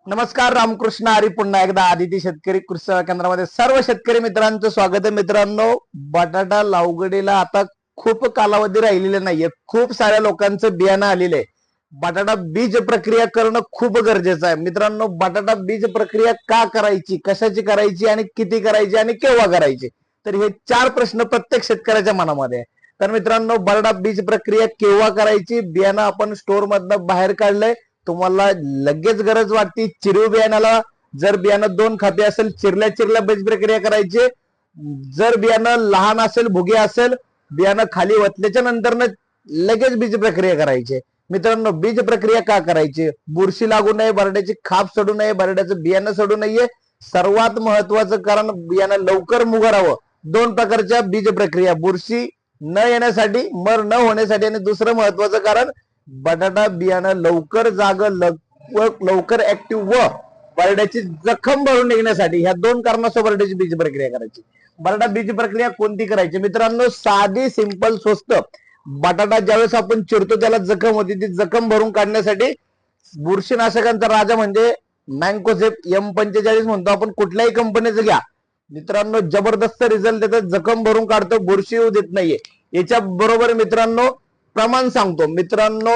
नमस्कार, रामकृष्ण हरी. पुन्हा एकदा आदिती शेतकरी कृषी सेवा केंद्रामध्ये सर्व शेतकरी मित्रांचं स्वागत आहे. मित्रांनो, बटाटा लागवडीला आता खूप कालावधी राहिलेला नाहीये. खूप साऱ्या लोकांचं बियाणं आलेलं आहे. बटाटा बीज प्रक्रिया करणं खूप गरजेचं आहे. मित्रांनो, बटाटा बीज प्रक्रिया का करायची, कशाची करायची आणि किती करायची आणि केव्हा करायची, तर हे 4 प्रश्न प्रत्येक शेतकऱ्याच्या मनामध्ये आहे. तर मित्रांनो, बटाटा बीज प्रक्रिया केव्हा करायची, बियाणं आपण स्टोर मधनं बाहेर काढलंय, तुम्हाला लगेच गरज वाटते चिरव बियाणाला. जर बियाणं 2 खाते असेल, चिरल्या बीज प्रक्रिया करायची. जर बियाणं लहान असेल, भुगे असेल, बियाणं खाली वतल्याच्या नंतर लगेच बीज प्रक्रिया करायची. मित्रांनो, बीज प्रक्रिया का करायची? बुरशी लागू नये, बरड्याची खाप सडू नये, बरड्याचं बियाणं सडू नये. सर्वात महत्वाचं कारण बियाणं लवकर मुगारावं. 2 प्रकारच्या बीज प्रक्रिया, बुरशी न येण्यासाठी, मर न होण्यासाठी, आणि दुसरं महत्वाचं कारण बटाटा बियाणं लवकर लवकर ऍक्टिव्ह व बरड्याची जखम भरून निघण्यासाठी. ह्या 2 कारणासोबत बटाट्याची बीज प्रक्रिया करायची. बटाटा बीज प्रक्रिया कोणती करायची? मित्रांनो, साधी, सिंपल, स्वस्त. बटाटा ज्यावेळेस आपण चिरतो त्याला जखम होती, ती जखम भरून काढण्यासाठी बुरशीनाशकांचा राजा म्हणजे मँकोझेप M45 म्हणतो आपण, कुठल्याही कंपनीचं घ्या. मित्रांनो, जबरदस्त रिझल्ट देतात, जखम भरून काढतो, बुरशी येऊ देत नाहीये. याच्या बरोबर मित्रांनो प्रमाण सांगतो. मित्रांनो,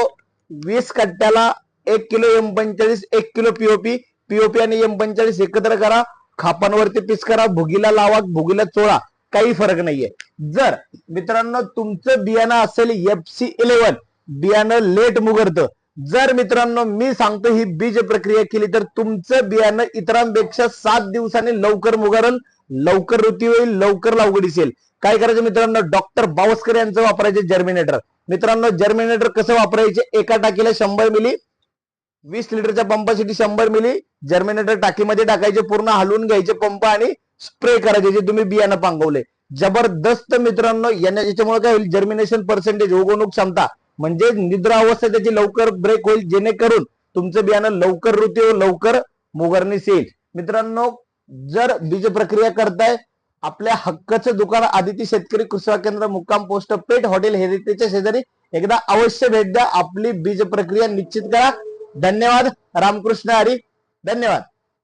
20 कट्ट्याला 1 किलो M45, 1 किलो पीओपी आणि M45 एकत्र करा, खापांवरती पीस करा, भुगीला लावा, भुगीला चोळा, काही फरक नाहीये. जर मित्रांनो तुमचं बियाणं असेल FC11, बियाणं लेट मुगरतं. जर मित्रांनो मी सांगतो ही बीज प्रक्रिया केली तर तुमचं बियाणं इतरांपेक्षा 7 दिवसांनी लवकर मुगरल, लवकर ऋती होईल, लवकर लागवडीस येईल. काय करायचं मित्रांनो? डॉक्टर बावस्कर यांचं वापरायचे जर्मिनेटर. मित्रांनो, जर्मिनेटर कसं वापरायचे? एका टाकीला 100 मिली, 20 लिटरच्या पंपासाठी 100 मिली जर्मिनेटर टाकीमध्ये टाकायचे, पूर्ण हलवून घ्यायचे पंप आणि स्प्रे करायचे जे तुम्ही बियाणं पांगवले. जबरदस्त मित्रांनो, याच्यामुळे काय होईल? जर्मिनेशन पर्सेंटेज, उगवणूक क्षमता म्हणजे निद्रा अवस्था त्याची लवकर ब्रेक होईल, जेणेकरून तुमचं बियाणं लवकर ऋती होईल, लवकर मुगरणीस येईल. मित्रांनो, जर बीज प्रक्रिया करताय, आपल्या हक्काचं दुकान आदिती शेतकरी कृषी सेवा केंद्र, मुक्काम पोस्ट पेठ, हॉटेल हेरिटेजच्या शेजारी एकदा अवश्य भेट द्या. आपली बीज प्रक्रिया निश्चित करा. धन्यवाद. रामकृष्ण हरी. धन्यवाद.